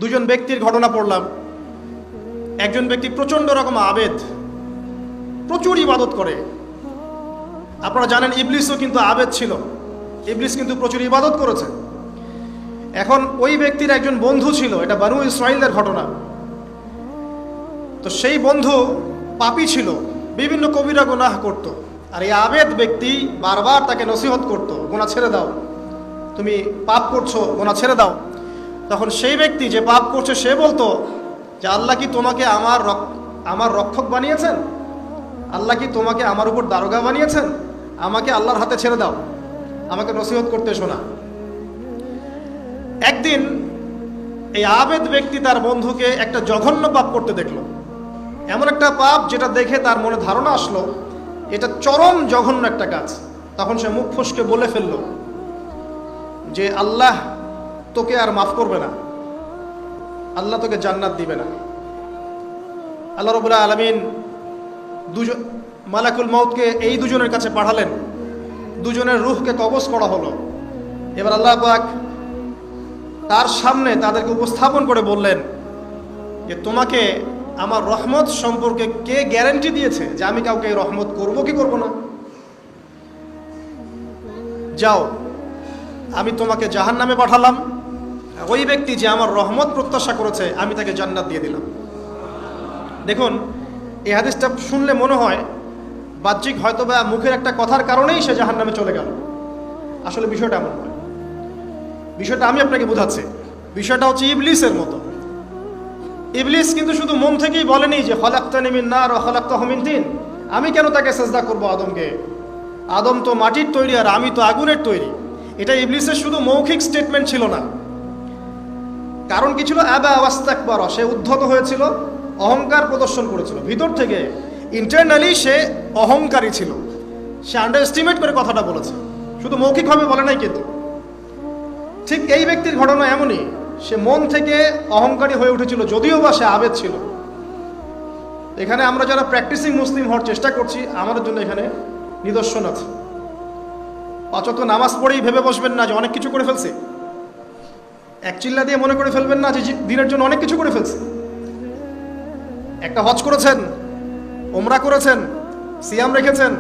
দুজন ব্যক্তির ঘটনা পড়লাম। একজন ব্যক্তি প্রচণ্ড রকম আবেদ, প্রচুর ইবাদত করে। আপনারা জানেন ইবলিসও কিন্তু আবেদ ছিল, ইবলিস কিন্তু প্রচুর ইবাদত করেছে। এখন ওই ব্যক্তির একজন বন্ধু ছিল, এটা বানু ইসরাইলদের ঘটনা। তো সেই বন্ধু পাপী ছিল, বিভিন্ন কবিরা গুনাহ করত। আর এই আবেদ ব্যক্তি বারবার তাকে নসিহত করত, গুনাহ ছেড়ে দাও, তুমি পাপ করছো, গুনাহ ছেড়ে দাও। তখন সেই ব্যক্তি যে পাপ করছে সে বলতো যে আল্লাহ কি তোমাকে আমার রক্ষক বানিয়েছেন? আল্লাহ কি তোমাকে আমার উপর দারোগা বানিয়েছেন? আমাকে আল্লাহর হাতে ছেড়ে দাও, আমাকে নসিহত করতে শোনা। একদিন এই আবেদ ব্যক্তি তার বন্ধুকে একটা জঘন্য পাপ করতে দেখলো, এমন একটা পাপ যেটা দেখে তার মনে ধারণা আসলো এটা চরম জঘন্য একটা কাজ। তখন সে মুখ ফসকে বলে ফেললো যে আল্লাহ তোকে আর মাফ করবে না, আল্লাহ তোকে জান্নাত দিবে না। আল্লাহ রাব্বুল আলামিন মালাকুল মউতকে এই দুজনের কাছে পাঠালেন, দুজনের রূহকে কবজ করা হলো। এবার আল্লাহ পাক তার সামনে তাদেরকে উপস্থাপন করে বললেন যে তোমাকে আমার রহমত সম্পর্কে কে গ্যারান্টি দিয়েছে যে আমি কাউকে রহমত করব কি করব না? যাও, আমি তোমাকে জাহান্নামে পাঠালাম, ওই ব্যক্তি যে আমার রহমত প্রত্যাশা করেছে আমি তাকে জান্নাত দিয়ে দিলাম। দেখুন, এই হাদিসটা শুনলে মনে হয় বাহ্যিক হয়তো বা মুখের একটা কথার কারণেই সে জাহান্নামে চলে গেল। আসলে বিষয়টা এমন নয়। বিষয়টা আমি আপনাকে বোঝাচ্ছি। বিষয়টা হচ্ছে ইবলিসের মতো। ইবলিস কিন্তু শুধু মন থেকেই বলেনি যে খলাকতানি মিন নার ওয়া খলাকতাহু মিন তিন, আমি কেন তাকে সিজদা করব আদমকে? আদম তো মাটির তৈরি আর আমি তো আগুনের তৈরি। এটা ইবলিসের শুধু মৌখিক স্টেটমেন্ট ছিল না, কারণ কি ছিল? আবা ওয়াস্তাকবার, সে উদ্ধত হয়েছিল, অহংকার প্রদর্শন করেছিল। ভিতর থেকে ইন্টারনালি সে অহংকারী ছিল, সে আন্ডার এস্টিমেট করে কথাটা বলেছে, শুধু মৌখিকভাবে বলে নাই। কিন্তু ঠিক এই ব্যক্তির ঘটনা এমনই, সে মন থেকে অহংকারী হয়ে উঠেছিল, যদিও বা সে আবেদ ছিল। এখানে আমরা যারা প্র্যাকটিসিং মুসলিম হওয়ার চেষ্টা করছি আমাদের জন্য এখানে নিদর্শন আছে। পাঁচ ওয়াক্ত নামাজ পড়েই ভেবে বসবেন না যে অনেক কিছু করে ফেলছে, এক চিল্লা দিয়ে মনে করে ফেলবেন না যে দিনের জন্য অনেক কিছু করে ফেলছে। একটা হজ করেছেন, ওমরা করেছেন, সিয়াম রেখেছেন,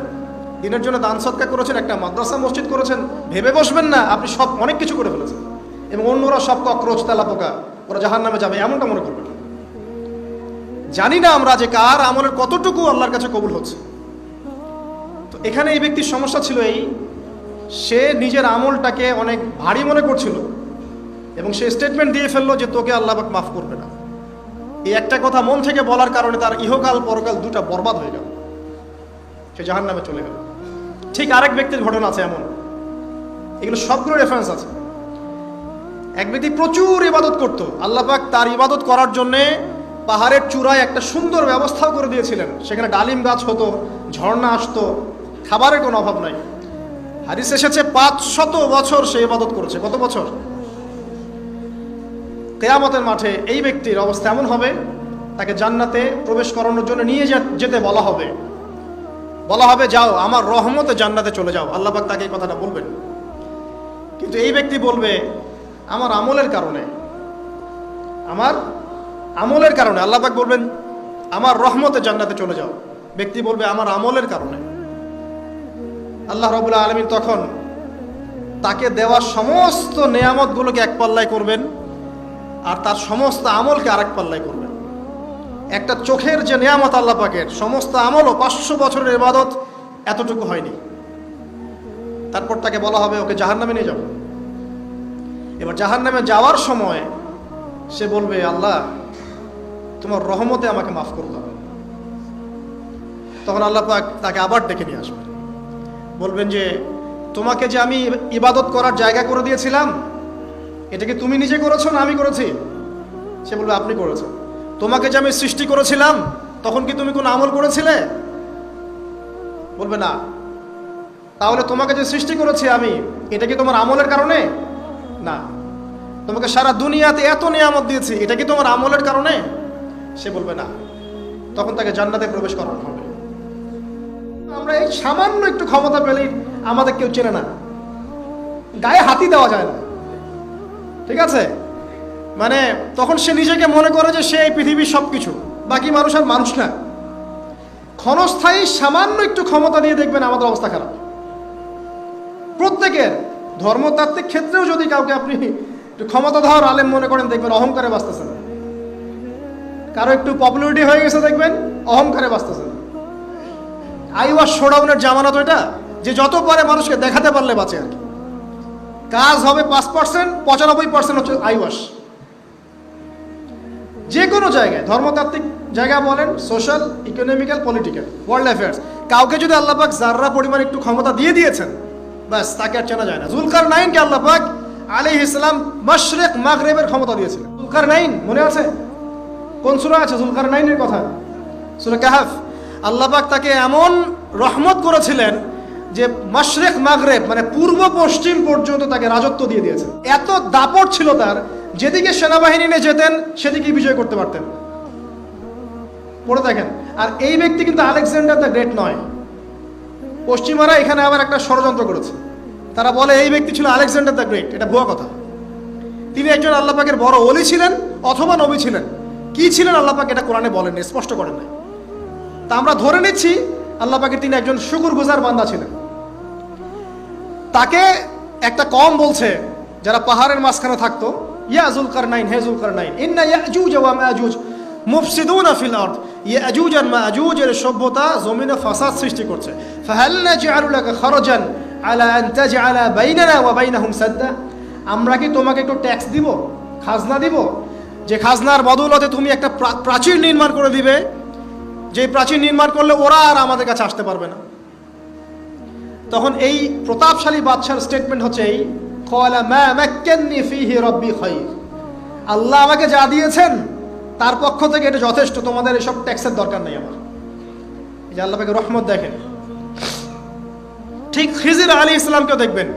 দিনের জন্য দান সদকা করেছেন, একটা মাদ্রাসা মসজিদ করেছেন, ভেবে বসবেন না আপনি সব অনেক কিছু করে ফেলেছেন এবং অন্যরা সব ককরোচ তেলা পোকা, ওরা জাহান্নামে যাবে, এমনটা মনে করবেন। জানি না আমরা যে কার আমলের কতটুকু আল্লাহর কাছে কবুল হচ্ছে। তো এখানে এই ব্যক্তির সমস্যা ছিল এই, সে নিজের আমলটাকে অনেক ভারী মনে করছিল এবং সে স্টেটমেন্ট দিয়ে ফেললো যে তোকে আল্লাহ পাক মাফ করবে না। এই একটা কথা মন থেকে বলার কারণে তার ইহকাল পরকাল দুটা বরবাদ হয়ে গেল, সে জাহান্নামে চলে গেল। ঠিক আরেক ব্যক্তির ঘটনা আছে এমন, এগুলো সবগুলো রেফারেন্স আছে। এক ব্যক্তি প্রচুর ইবাদত করত, আল্লাহ পাক তার ইবাদত করার জন্যে পাহাড়ের চূড়ায় একটা সুন্দর ব্যবস্থাও করে দিয়েছিলেন, সেখানে ডালিম গাছ হতো, ঝর্ণা আসতো, খাবারের কোনো অভাব নাই। হাদিস এসেছে 500 বছর সে ইবাদত করেছে। কত বছর? কিয়ামতের মাঠে এই ব্যক্তির অবস্থা এমন হবে, তাকে জান্নাতে প্রবেশ করানোর জন্য নিয়ে যেতে বলা হবে যাও আমার রহমতে জান্নাতে চলে যাও। আল্লাহ পাক তাকে এই কথাটা বলবেন, কিন্তু এই ব্যক্তি বলবে আমার আমলের কারণে আল্লাহ পাক বলবেন আমার রহমতে জান্নাতে চলে যাও। ব্যক্তি বলবে আমার আমলের কারণে। আল্লাহ রাব্বুল আলামিন তখন তাকে দেওয়া সমস্ত নেয়ামতগুলোকে এক পাল্লায় করবেন আর তার সমস্ত আমলকে আরেক পাল্লায় করবেন। একটা চোখের যে নেয়ামত আল্লাহ পাকের, সমস্ত আমলও 500 বছরের ইবাদত এতটুকু হয়নি। তারপর তাকে বলা হবে ওকে জাহান্নামে নিয়ে যাও। এবার জাহান্নামে যাওয়ার সময় সে বলবে আল্লাহ তোমার রহমতে আমাকে মাফ করে দাও। তখন আল্লাহ পাক তাকে আবার ডেকে নিয়ে আসবেন, বলবেন যে তোমাকে যে আমি ইবাদত করার জায়গা করে দিয়েছিলাম এটা কি তুমি নিজে করেছো না আমি করেছি? সে বলবে আপনি করেছেন। তোমাকে যে আমি সৃষ্টি করেছিলাম তখন কি তুমি কোনো আমল করেছিলে? বলবে না। তাহলে তোমাকে যে সৃষ্টি করেছি আমি, এটা কি তোমার আমলের কারণে? না। তোমাকে সারা দুনিয়াতে এত নিয়ামত দিয়েছি, এটা কি তোমার আমলের কারণে? সে বলবে না। তখন তাকে জান্নাতে প্রবেশ করানো হবে। আমরা এই সামান্য একটু ক্ষমতা পেলেই আমাদের কেউ চেনে না, গায়ে হাতি দেওয়া যায় না, ঠিক আছে? মানে তখন সে নিজেকে মনে করে যে সে এই পৃথিবীর সব কিছু, বাকি মানুষ আর মানুষ না। ক্ষণস্থায়ী সামান্য একটু ক্ষমতা দিয়ে দেখবেন আমাদের অবস্থা খারাপ। প্রত্যেকের ধর্মতাত্ত্বিক ক্ষেত্রেও যদি কাউকে আপনি একটু ক্ষমতাধর আলেম মনে করেন, দেখবেন অহংকারে বাঁচতেছেন। কারো একটু পপুলারিটি হয়ে গেছে, দেখবেন অহংকারে বাঁচতেছেন। আইওয়াশ শোডাউনের জামানা তো এটা, যে যত পারে মানুষকে দেখাতে পারলে বাঁচে আর কি। কাজ হবে 5%, 95% হচ্ছে আইওয়াশ। যে কোনো জায়গায়, ধর্মতাত্ত্বিক জায়গা বলেন, social, economical, political, world affairs, কাউকে যদি আল্লাহ পাক যাররা পরিমাণ একটু ক্ষমতা দিয়ে দিয়েছেন, ব্যাস তাকে আর চেনা যায় না। যুলকারনাইনকে আল্লাহ পাক আলাইহিস সালাম মাশরিক মাগরিবের ক্ষমতা দিয়েছিলেন। যুলকারনাইন মনে আছে? কোন সূরা আছে যুলকারনাইনের কথা? সূরা কাহফ। আল্লাহ পাক তাকে এমন রহমত করেছিলেন যে মাশরিক মাগরিব মানে পূর্ব পশ্চিম পর্যন্ত তাকে রাজত্ব দিয়ে দিয়েছেন। এত দাপট ছিল তার, যেদিকে সেনাবাহিনী নিয়ে যেতেন সেদিকে বিজয় করতে পারতেন। পড়ে দেখেন। আর এই ব্যক্তি কিন্তু আলেকজান্ডার দ্য গ্রেট নয়। পশ্চিমারা এখানে আবার একটা ষড়যন্ত্র করেছে। তারা বলে এই ব্যক্তি ছিল আলেকজান্ডার দ্য গ্রেট। এটা ভুয়া কথা। তিনি একজন আল্লাহ পাকের বড় ওলি ছিলেন অথবা নবী ছিলেন। কি ছিলেন আল্লাহ পাক এটা কোরআনে বলেননি, স্পষ্ট করেন নাই। তা আমরা ধরে নিচ্ছি আল্লাহ পাকের তিনি একজন শুকরগুজার বান্দা ছিলেন। তাকে একটা কম বলছে যারা পাহাড়ের মাঝখানে থাকতো, ইয়া যুলকারনাইন, হে যুলকারনাইন, ইন্না ইয়াজুজ ওয়া মাজুজ মুফসিদুনা ফিল আরদ, ইয়াজুজ আর মাজুজ এর সভ্যতা জমিনে ফাসাদ সৃষ্টি করছে। ফাহাল নাজআলু লাকা খরজান আলা আন তাজআলা বাইনানা ওয়া বাইনাহুম সাদ্দা, আমরা কি তোমাকে একটু ট্যাক্স দিব, খাজনা দিব, যে খাজনার বদৌলতে তুমি একটা প্রাচীর নির্মাণ করে দিবে, যে প্রাচীর নির্মাণ করলে ওরা আর আমাদের কাছে আসতে পারবে না। তখন এই প্রতাপশালী বাদশার স্টেটমেন্ট হচ্ছে এই, ক্বালা মা মাক্কান্নি ফীহি রাব্বি খায়র, আল্লাহ আমাকে যা দিয়েছেন তার পক্ষ থেকে এটা যথেষ্ট, তোমাদের এসব ট্যাক্সের দরকার নেই আমার। এই যে আল্লাহ পাকের রহমত দেখেন। ঠিক খিজির আলাইহিস সালামকেও দেখবেন,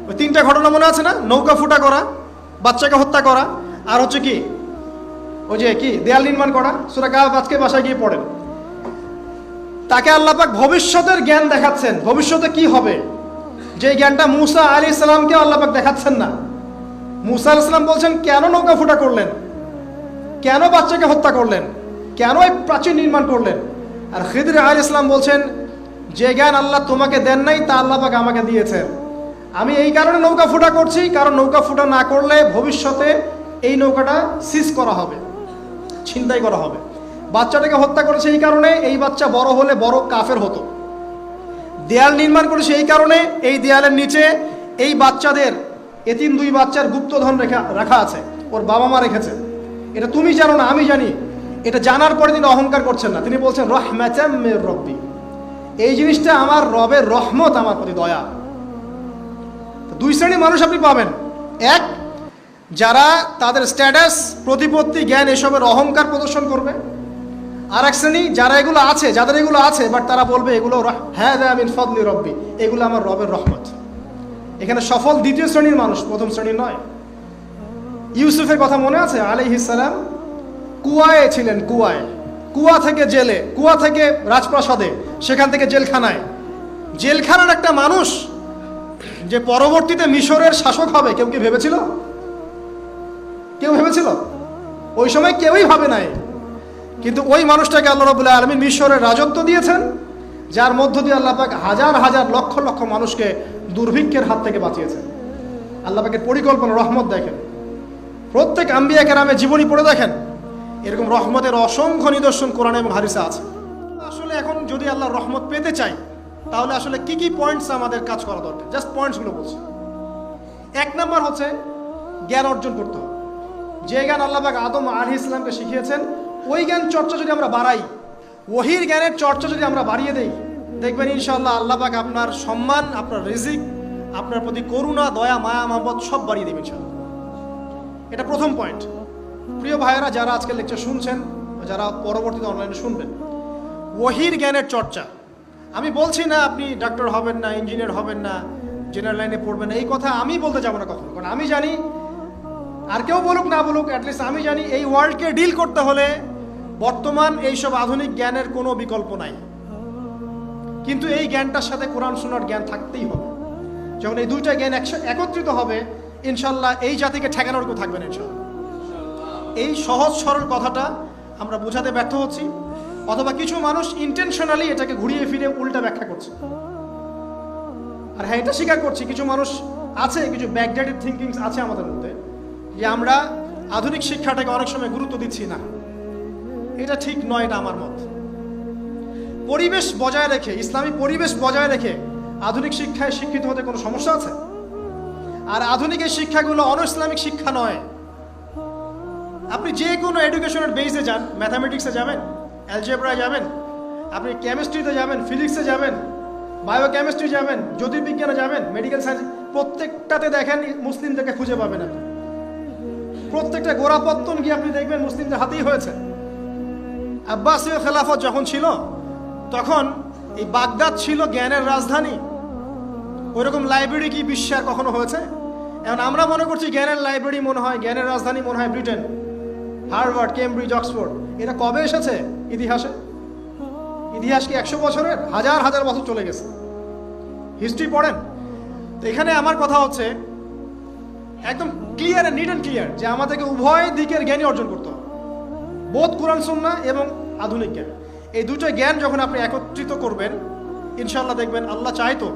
ওই তিনটা ঘটনা মনে আছে না? নৌকা ফুটা করা, বাচ্চাকে হত্যা করা, আর হচ্ছে কি ওই যে কি দেয়াল নির্মাণ করা। সূরা কাহফ আজকে বাসায় গিয়ে পড়েন। তাকে আল্লাহ পাক ভবিষ্যতের জ্ঞান দেখাচ্ছেন, ভবিষ্যতে কি হবে, যে জ্ঞানটা মুসা আলাইহিস সালামকে আল্লাহ পাক দেখাচ্ছেন না। মুসা আলাইহিস সালাম বলছেন কেন নৌকা ফুটা করলেন, কেন বাচ্চাকে হত্যা করলেন, কেন এই প্রাচীর নির্মাণ করলেন। আর খিদির আলাইহিস সালাম বলছেন যে জ্ঞান আল্লাহ তোমাকে দেন নাই তা আল্লাহ পাক আমাকে দিয়েছেন। আমি এই কারণে নৌকা ফুটা করছি, কারণ নৌকা ফুটা না করলে ভবিষ্যতে এই নৌকাটা সিজ করা হবে, ছিনতাই করা হবে। বাচ্চাটাকে হত্যা করেছে এই কারণে, এই বাচ্চা বড় হলে বড় কাফের হতো। দেয়াল নির্মাণ করেছে এই কারণে, এই দেয়ালের নিচে এই বাচ্চাদের এতিম দুই বাচ্চার গুপ্তধন রাখা আছে, ওর বাবা মা রেখেছে। এটা তুমি জানো না, আমি জানি। এটা জানার পরে তিনি অহংকার করছেন না, তিনি বলছেন রাহমাতাম মির রাব্বি, এই জিনিসটা আমার রবের রহমত, আমার প্রতি দয়া। দুই শ্রেণীর মানুষ আপনি পাবেন। এক, যারা তাদের স্ট্যাটাস, প্রতিপত্তি, জ্ঞান এসবের অহংকার প্রদর্শন করবে। আর এক শ্রেণী যারা এগুলো আছে, যাদের এগুলো আছে, বাট তারা বলবে এগুলো হাযা মিন ফাদলি রব্বি, এগুলো আমার রবের রহমত। এখানে সফল দ্বিতীয় শ্রেণীর মানুষ, প্রথম শ্রেণীর নয়। ইউসুফের কথা মনে আছে? আলাইহিস সালাম কুয়ায় ছিলেন, কুয়ায়, কুয়া থেকে জেলে, কুয়া থেকে রাজপ্রাসাদে, সেখান থেকে জেলখানায়। জেলখানার একটা মানুষ যে পরবর্তীতে মিশরের শাসক হবে, কেউ কি ভেবেছিল? কেউ ভেবেছিল? ওই সময় কেউই ভাবে নাই। কিন্তু ওই মানুষটাকে আল্লাহ রাব্বুল আলামিন মিশরের রাজত্ব দিয়েছেন, যার মধ্য দিয়ে আল্লাহ পাক হাজার হাজার লক্ষ লক্ষ মানুষকে দুর্ভিক্ষের হাত থেকে বাঁচিয়েছেন। আল্লাহ পাকের পরিকল্পনা, রহমত দেখেন। প্রত্যেক আম্বিয়া কেরামের জীবনী পড়ে দেখেন, এরকম রহমতের অসংখ্য নিদর্শন কোরআনে এবং হাদিসে আছে। আসলে এখন যদি আল্লাহর রহমত পেতে চাই, তাহলে আসলে কি কি পয়েন্টস আমাদের কাজ করা দরকার, জাস্ট পয়েন্টসগুলো বলছি। এক নাম্বার হচ্ছে জ্ঞান অর্জন করতে হবে। যে জ্ঞান আল্লাহ পাক আদম আলাইহিস সালামকে শিখিয়েছেন, ওই জ্ঞান চর্চা যদি আমরা বাড়াই, ওহির জ্ঞানের চর্চা যদি আমরা বাড়িয়ে দেই, দেখবেন ইনশাআল্লাহ আল্লাহ পাক আপনার সম্মান, আপনার রিজিক, আপনার প্রতি করুণা, দয়া, মায়া, মহব্বত সব বাড়িয়ে দেবেন ইনশাআল্লাহ। এটা প্রথম পয়েন্ট। প্রিয় ভাইয়েরা, যারা আজকে লেকচার শুনছেন, যারা পরবর্তীতে অনলাইনে শুনবেন, ওহির জ্ঞানের চর্চা। আমি বলছি না আপনি ডাক্তার হবেন না, ইঞ্জিনিয়ার হবেন না, জেনারেল লাইনে পড়বেন না, এই কথা আমি বলতে যাবো না কখনো। কারণ আমি জানি, আর কেউ বলুক না বলুক, অ্যাটলিস্ট আমি জানি এই ওয়ার্ল্ডকে ডিল করতে হলে বর্তমান এইসব আধুনিক জ্ঞানের কোনো বিকল্প নাই। কিন্তু এই জ্ঞানটার সাথে কোরআন সুন্নাহর জ্ঞান থাকতেই হবে। যখন এই দুইটা জ্ঞান একত্রিত হবে, ইনশাল্লাহ এই জাতিকে ঠেকানোর কেউ থাকবে না ইনশাল্লাহ। এই সহজ সরল কথাটা আমরা বোঝাতে ব্যর্থ হচ্ছি, অথবা কিছু মানুষ ইন্টেনশনালি এটাকে ঘুরিয়ে ফিরে উল্টা ব্যাখ্যা করছে। আর হ্যাঁ, এটা স্বীকার করছি কিছু মানুষ আছে, কিছু ব্যাকডেটেড থিঙ্কিংস আছে আমাদের মধ্যে, যে আমরা আধুনিক শিক্ষাটাকে অনেক সময় গুরুত্ব দিচ্ছি না। এটা ঠিক নয়, এটা আমার মত। পরিবেশ বজায় রেখে, ইসলামী পরিবেশ বজায় রেখে আধুনিক শিক্ষায় শিক্ষিত হতে কোনো সমস্যা আছে? আর আধুনিক এই শিক্ষাগুলো অন ইসলামিক শিক্ষা নয়। আপনি যে কোনো এডুকেশনের বেসে যান, ম্যাথামেটিক্সে যাবেন, অ্যালজেব্রায় যাবেন, আপনি কেমিস্ট্রিতে যাবেন, ফিজিক্সে যাবেন, বায়োকেমিস্ট্রি যাবেন, জ্যোতির্বিজ্ঞানে যাবেন, মেডিকেল সায়েন্স, প্রত্যেকটাতে দেখেন মুসলিমদেরকে খুঁজে পাবেন। আপনি প্রত্যেকটা গোড়াপত্তন গিয়ে আপনি দেখবেন মুসলিমদের হাতেই হয়েছে। আব্বাসীয় খেলাফত যখন ছিল তখন এই বাগদাদ ছিল জ্ঞানের রাজধানী। ওইরকম লাইব্রেরি কি বিশ্বে আর কখনো হয়েছে? এখন আমরা মনে করছি জ্ঞানের লাইব্রেরি মনে হয়, জ্ঞানের রাজধানী মনে হয় ব্রিটেন, হার্ভার্ড, কেমব্রিজ, অক্সফোর্ড। এটা কবে এসেছে ইতিহাসে? ইতিহাস কি 100 বছরের? হাজার হাজার বছর চলে গেছে। হিস্ট্রি পড়েন। তো এখানে আমার কথা হচ্ছে একদম ক্লিয়ার, নিট অ্যান্ড ক্লিয়ার, যে আমাদেরকে উভয় দিকের জ্ঞানই অর্জন করতে হবে। বোধ কোরআন সুন্নাহ এবং আধুনিক জ্ঞান, এই দুটো জ্ঞান যখন আপনি একত্রিত করবেন, ইনশাআল্লাহ দেখবেন আল্লাহ চাইতো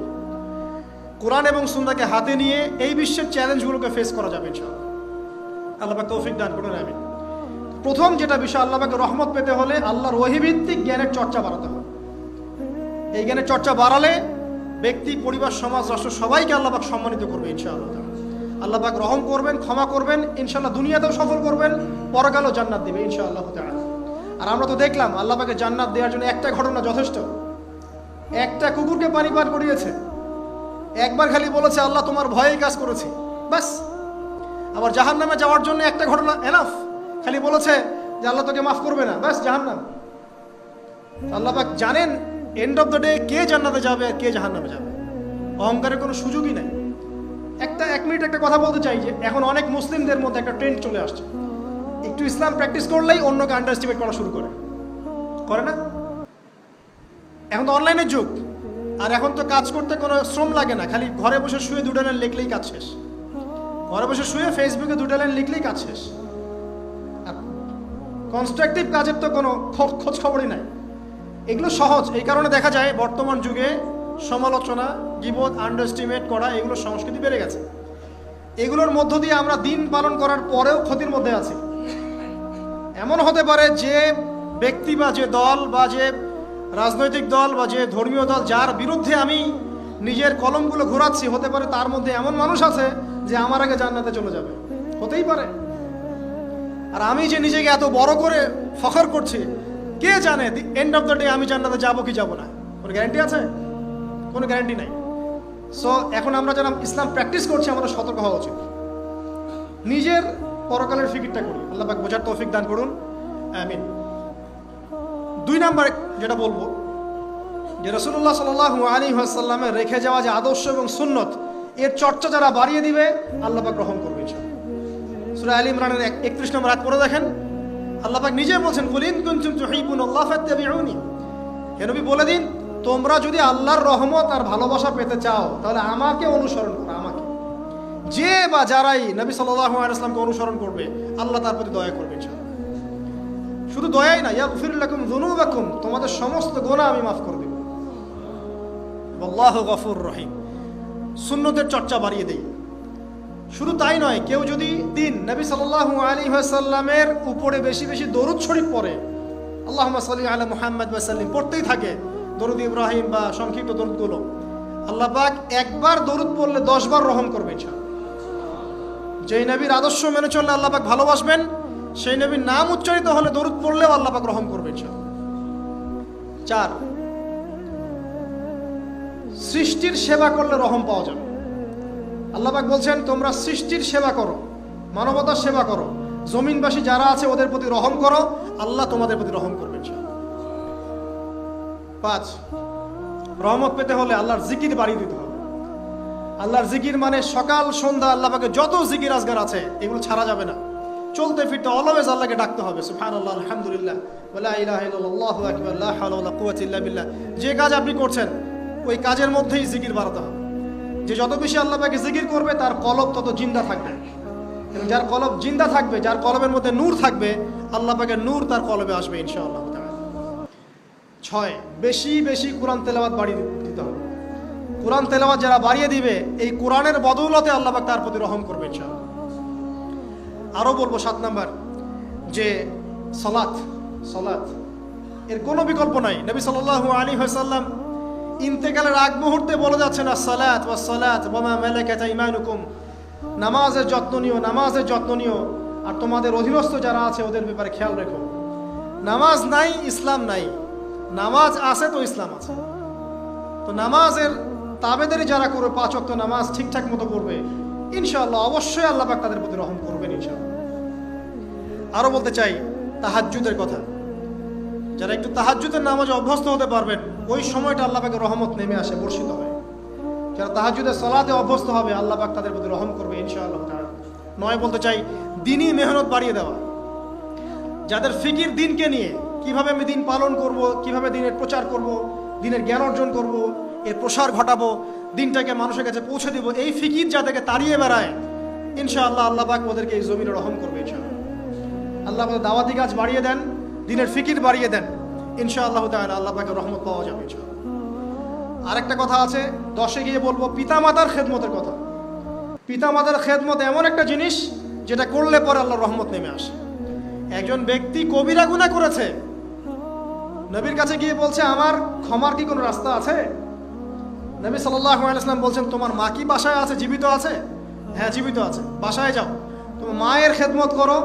কোরআন এবং সুন্নাহকে হাতে নিয়ে এই বিশ্বের চ্যালেঞ্জগুলোকে ফেস করা যাবে ইনশাআল্লাহ। আল্লাহ পাক তৌফিক দান করুন, আমিন। প্রথম যেটা বিষয়, আল্লাহ পাকের রহমত পেতে হলে আল্লাহর ওহীভিত্তিক জ্ঞানের চর্চা বাড়াতে হবে। এই জ্ঞানের চর্চা বাড়ালে ব্যক্তি, পরিবার, সমাজ, রাষ্ট্র সবাইকে আল্লাহ পাক সম্মানিত করবে ইনশাআল্লাহ। আল্লাহ পাক রহম করবেন, ক্ষমা করবেন, ইনশাআল্লাহ দুনিয়াতেও সফল করবেন, পরকালেও জান্নাত দিবে ইনশাআল্লাহ তাআলা। আর আমরা তো দেখলাম আল্লাহ পাকে জান্নাত দেওয়ার জন্য একটা ঘটনা যথেষ্ট। একটা কুকুরকে পানি পান করিয়েছে, একবার খালি বলেছে আল্লাহ তোমার ভয়ে কাজ করেছি, বাস। আবার জাহান্নামে যাওয়ার জন্য একটা ঘটনা এনাফ, খালি বলেছে যে আল্লাহ তোকে মাফ করবে না, বাস জাহান্নাম। আল্লাহ পাক জানেন এন্ড অফ দ্য ডে কে জান্নাতে যাবে আর কে জাহান্নামে যাবে। অহংকারের কোনো সুযোগই নাই। এক মিনিট একটা কথা বলতে চাই, যে এখন অনেক মুসলিমদের মধ্যে একটা ট্রেন্ড চলে আসছে, একটু ইসলাম প্র্যাকটিস করলেই অন্যকে আন্ডার এস্টিমেট করা শুরু করে না? এখন তো অনলাইনের যুগ, আর এখন তো কাজ করতে কোনো শ্রম লাগে না, খালি ঘরে বসে শুয়ে 2টা লাইন লিখলেই কাজ শেষ। ঘরে বসে শুয়ে ফেসবুকে 2টা লাইন লিখলেই কাজ শেষ। আর কনস্ট্রাকটিভ কাজের তো কোনো খোঁজ খবরই নাই। এগুলো সহজ, এই কারণে দেখা যায় বর্তমান যুগে সমালোচনা, গীবত, আন্ডার এস্টিমেট করা, এগুলোর সংস্কৃতি বেড়ে গেছে। এগুলোর মধ্য দিয়ে আমরা দিন পালন করার পরেও ক্ষতির মধ্যে আছি। এমন হতে পারে যে ব্যক্তি বা যে দল বা যে রাজনৈতিক দল বা যে ধর্মীয় দল যার বিরুদ্ধে আমি নিজের কলমগুলো ঘোরাচ্ছি, হতে পারে তার মধ্যে এমন মানুষ আছে যে আমার আগে জান্নাতে চলে যাবে, হতেই পারে। আর আমি যে নিজেকে এত বড় করে ফখর করছি, কে জানে এন্ড অফ দ্য ডে আমি জান্নাতে যাবো কি যাবো না? কোনো গ্যারান্টি আছে? কোনো গ্যারান্টি নাই। সো এখন আমরা যারা ইসলাম প্র্যাকটিস করছি, আমাদের সতর্ক হওয়া উচিত। নিজের পরকালের ফিকিরটা করি, আল্লাহ পাক বোঝার তৌফিক দান করুন, আমিন। 2 নাম্বার যেটা বলবো, যে রাসূলুল্লাহ সাল্লাল্লাহু আলাইহি ওয়াসাল্লামের রেখে যাওয়া যে আদর্শ এবং সুন্নত, এর চর্চা যারা বাড়িয়ে দিবে আল্লাহ পাক রহম করবে ইনশাআল্লাহ। সূরা আলে ইমরানের 31 নম্বর আয়াত পড়ে দেখেন, আল্লাহ পাক নিজে বলছেন, কুল ইন কুনতুম তুহিব্বুনাল্লাহ ফাত্তাবিউনি। হে নবী বলে দিন, তোমরা যদি আল্লাহর রহমত আর ভালোবাসা পেতে চাও তাহলে আমাকে অনুসরণ করো। আমাকে, যে বা যারাই নবী সাল্লাল্লাহু আলাইহি ওয়াসাল্লামকে অনুসরণ করবে আল্লাহ তার প্রতি দয়া করবে ইনশাআল্লাহ। শুধু দয়াই না, ইয়াগফির লাকুম যুনুবাকুম, তোমাদের সমস্ত গুনাহ আমি মাফ করে দেব। আল্লাহু গফুর রহিম। সুন্নতের চর্চা বাড়িয়ে দেই। শুধু তাই নয়, কেউ যদি নবী সাল্লাল্লাহু আলাইহি ওয়াসাল্লামের উপরে বেশি বেশি দরুদ শরীফ পড়ে, আল্লাহুম্মা সাল্লি আলা মুহাম্মাদ ওয়া সাল্লিম পড়তেই থাকে, দরুদ ইব্রাহিম বা সংক্ষিপ্ত দরুদগুলো, আল্লাহ পাক একবার দরুদ পড়লে 10 বার রহম করবে ইনশাআল্লাহ। যেই নবীর আদর্শ মেনে চললে আল্লাহ পাক ভালোবাসবেন, সেই নবীর নাম উচ্চারিত হলে দরুদ পড়লেও আল্লাহ পাক রহম করবে ইনশাআল্লাহ। 4, সৃষ্টির সেবা করলে রহম পাওয়া যাবে। আল্লাহ পাক বলছেন, তোমরা সৃষ্টির সেবা করো, মানবতার সেবা করো, জমিনবাসী যারা আছে ওদের প্রতি রহম করো, আল্লাহ তোমাদের প্রতি রহম করবে ইনশাআল্লাহ। 5, রহমত পেতে হলে আল্লাহর জিকির বাড়িয়ে দিতে হবে। আল্লাহর জিকির মানে সকাল সন্ধ্যা আল্লাহ পাকে যত জিকির আজগার আছে এগুলো ছাড়া যাবে না। চলতে ফিরতে অলওয়েজ আল্লাহকে ডাকতে হবে, সুবহানাল্লাহ, আলহামদুলিল্লাহ, ওয়া লা ইলাহা ইল্লাল্লাহ, আল্লাহু আকবার, লা হাওলা ওয়া লা কুওয়াতা ইল্লা বিল্লাহ। যে কাজ আপনি করছেন ওই কাজের মধ্যেই জিকির বাড়াতে হবে। যে যত বেশি আল্লাহ পাকে জিকির করবে তার কলব তত জিন্দা থাকবে। এবং যার কলব জিন্দা থাকবে, যার কলবের মধ্যে নূর থাকবে, আল্লাহ পাকের নূর তার কলবে আসবে ইনশাআল্লাহ তাআলা। 6, বেশি বেশি কোরআন তেলাওয়াত বাড়িয়ে দিতে হবে। কোরআন তেলাওয়াত যারা বাড়িয়ে দিবে, এই কোরআনের বদৌলতে আল্লাহ পাক তার প্রতি রহম করবে ইনশাআল্লাহ। আরও বলবো 7 নাম্বার, যে সালাত এর কোনো বিকল্প নাই। নবী সাল্লাল্লাহু আলাইহি ওয়াসাল্লাম ইন্তেকালের আগ মুহূর্তে বলে যাচ্ছেন, আসসালাত ওয়াসসালাত ওয়া মা মালাকাত আইমানুকুম, নামাজের যত্ন নিও, নামাজের যত্ন নিও, আর তোমাদের অধীনস্থ যারা আছে ওদের ব্যাপারে খেয়াল রেখো। নামাজ নাই ইসলাম নাই, নামাজ আছে তো ইসলাম আছে। তো নামাজের তাবেদারি যারা করবে, 5 ওয়াক্ত নামাজ ঠিকঠাক মতো করবে, ইনশাআল্লাহ অবশ্যই আল্লাহ পাক তাদের প্রতি রহম করবেন ইনশাআল্লাহ। আরও বলতে চাই তাহাজ্জুদের কথা। যারা একটু তাহাজ্জুদের নামাজে অভ্যস্ত হতে পারবেন, ওই সময়টা আল্লাহ পাকের রহমত নেমে আসে, বর্ষিত হয়। যারা তাহাজ্জুদের সালাতে অভ্যস্ত হবে, আল্লাহ পাক তাদের প্রতি রহম করবে ইনশাআল্লাহ তাআলা। 9 বলতে চাই দিনই মেহনত বাড়িয়ে দেওয়া। যাদের ফিকির দিনকে নিয়ে, কিভাবে আমি দিন পালন করব, কিভাবে দিনের প্রচার করব, দিনের জ্ঞান অর্জন করব, এর প্রসার ঘটাবো, দিনটাকে মানুষের কাছে পৌঁছে দিব, এই ফিকির যাদেরকে তাড়িয়ে বেড়ায়, ইনশাআল্লাহ আল্লাহ পাক ওদেরকে এই জমিনে রহম করবে ইনশাআল্লাহ। আল্লাহ পাক দাওয়াতি কাজ বাড়িয়ে দেন, দিনের ফিকির বাড়িয়ে দেন, ইনশাআল্লাহ তাআলা আল্লাহ পাকের রহমত পাওয়া যাবে ইনশাআল্লাহ। আরেকটা কথা আছে, 10-এ গিয়ে বলবো পিতামাতার খেদমতের কথা। পিতামাতার খেদমত এমন একটা জিনিস যেটা করলে পরে আল্লাহর রহমত নেমে আসে। একজন ব্যক্তি কবিরা গুনাহ করেছে, নবীর কাছে গিয়ে বলছে, আমার ক্ষমার কি কোনো রাস্তা আছে? নবী সাল্লাল্লাহু আলাইহি ওয়াসাল্লাম বলছেন, তোমার মা কি বাসায় আছে, জীবিত আছে? হ্যাঁ জীবিত আছে, বাসায় যাও, তোমার মায়ের খেদমত করো,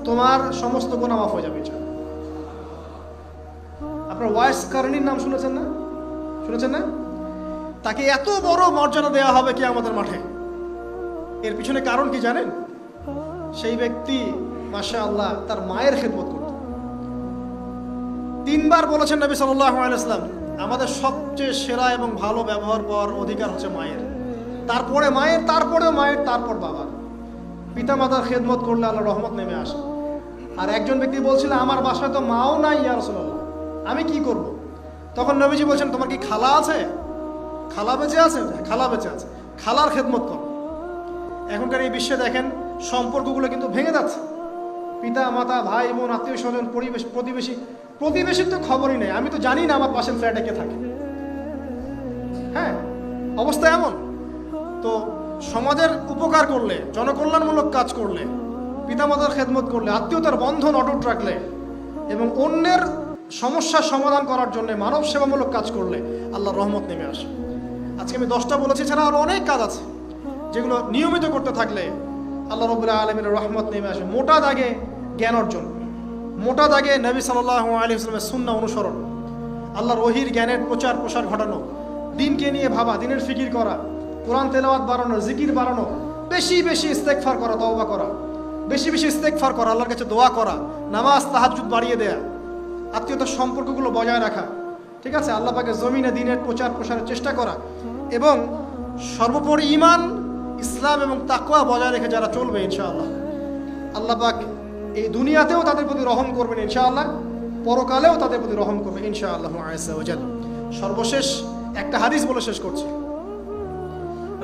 তোমার সমস্ত গুনাহ মাফ হয়ে যাবে। আপনার ওয়াইস কারণীর নাম শুনেছেন না? তাকে এত বড় মর্যাদা দেওয়া হবে কি আমাদের মাঠে। এর পিছনে কারণ কি জানেন? সেই ব্যক্তি মাশাআল্লাহ তার মায়ের খেদমত করত। 3 বার বলেছেন নবী সাল্লাল্লাহু আলাইহি ওয়াসাল্লাম, আমাদের সবচেয়ে সেরা এবং ভালো ব্যবহার পাওয়ার অধিকার হচ্ছে মায়ের, তারপরে মায়ের, তারপরেও মায়ের, তারপর বাবার। পিতামাতার খেদমত করলে আল্লাহর রহমত নেমে আসে। আর একজন ব্যক্তি বলছিল, আমার বাসায় তো মাও নাই ইয়া রাসূলুল্লাহ, আমি কি করব? তখন নবীজি বলছেন, তোমার কি খালা আছে? খালা বেঁচে আছে? খালা বেঁচে আছে, খালার খেদমত কর। এখনকার এই বিশ্বে দেখেন সম্পর্কগুলো কিন্তু ভেঙে যাচ্ছে। পিতা মাতা, ভাই বোন, আত্মীয় স্বজন, প্রতিবেশীর তো খবরই নেই। আমি তো জানি না আমার পাশের ফ্ল্যাটে কে থাকে। হ্যাঁ, অবস্থা এমন। তো সমাজের উপকার করলে, জনকল্যাণমূলক কাজ করলে, পিতামাতার খেদমত করলে, আত্মীয়তার বন্ধন অটুট রাখলে এবং অন্যের সমস্যার সমাধান করার জন্য মানব সেবামূলক কাজ করলে আল্লাহর রহমত নেমে আসে। আজকে আমি 10টা বলেছি, ছাড়া আরও অনেক কাজ আছে যেগুলো নিয়মিত করতে থাকলে আল্লাহ রাব্বুল আলামিনের রহমত নেমে আসে। মোটা দাগে জ্ঞান অর্জন, মোটা দাগে নবী সাল্লাল্লাহু আলাইহি ওয়াসাল্লামের সুন্নাহ অনুসরণ, আল্লাহর ওহীর জ্ঞানের প্রচার প্রসার ঘটানো, দিনকে নিয়ে ভাবা, দিনের ফিকির করা, কোরআন তেলাওয়াত বাড়ানো, জিকির বাড়ানো, বেশি বেশি ইস্তেগফার করা, তওবা করা, বেশি বেশি ইস্তেগফার করা, আল্লাহর কাছে দোয়া করা, নামাজ তাহাজ্জুদ বাড়িয়ে দেয়া, আত্মীয়তার সম্পর্কগুলো বজায় রাখা, ঠিক আছে, আল্লাহ পাকের জমিনে দিনের প্রচার প্রসারের চেষ্টা করা, এবং সর্বোপরি ঈমান, ইসলাম এবং তাকওয়া বজায় রেখে যারা চলবে, ইনশাআল্লাহ আল্লাহ পাক এই দুনিয়াতেও তাদের প্রতি রহম করবেন ইনশাআল্লাহ, পরকালেও তাদের প্রতি রহম করবেন ইনশাআল্লাহ আযজা ওয়া জাল। সর্বশেষ একটা হাদিস বলে শেষ করছি।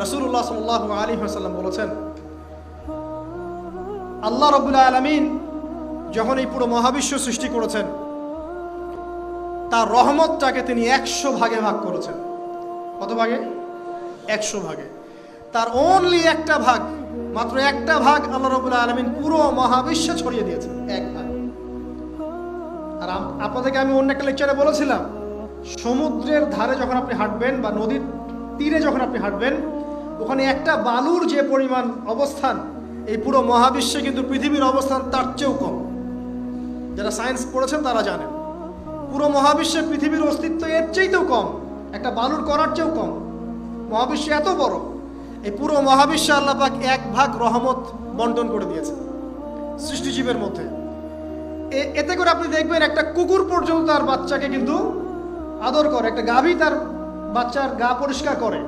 রাসূলুল্লাহ সাল্লাল্লাহু আলাইহি ওয়াসাল্লাম বলেছেন, আল্লাহ রাব্বুল আলামিন যখন এই পুরো মহাবিশ্ব সৃষ্টি করেছেন, তার রহমতটাকে তিনি 100 ভাগে ভাগ করেছেন। কত ভাগে? 100 ভাগে। তার অনলি একটা ভাগ, মাত্র একটা ভাগ আল্লাহ রাব্বুল আলামিন পুরো মহাবিশ্বে ছড়িয়ে দিয়েছেন, এক ভাগ। আর আপনাদেরকে আমি অন্য একটা লেকচারে বলেছিলাম, সমুদ্রের ধারে যখন আপনি হাঁটবেন বা নদীর তীরে যখন আপনি হাঁটবেন, ওখানে একটা বালুর যে পরিমাণ অবস্থান, এই পুরো মহাবিশ্বে কিন্তু পৃথিবীর অবস্থান তার চেয়েও কম। যারা সায়েন্স পড়েছেন তারা জানেন, পুরো মহাবিশ্বে পৃথিবীর অস্তিত্ব এর চেয়েও কম, একটা বালুর কণার চেয়েও কম। মহাবিশ্ব এত বড়, এই পুরো মহাবিশ্বে আল্লাহ পাক 1 ভাগ রহমত বন্টন করে দিয়েছে সৃষ্টিজীবের মধ্যে। এতে করে আপনি দেখবেন একটা কুকুর পর্যন্ত তার বাচ্চাকে কিন্তু আদর করে, একটা গাভী তার বাচ্চার গা পরিষ্কার করে,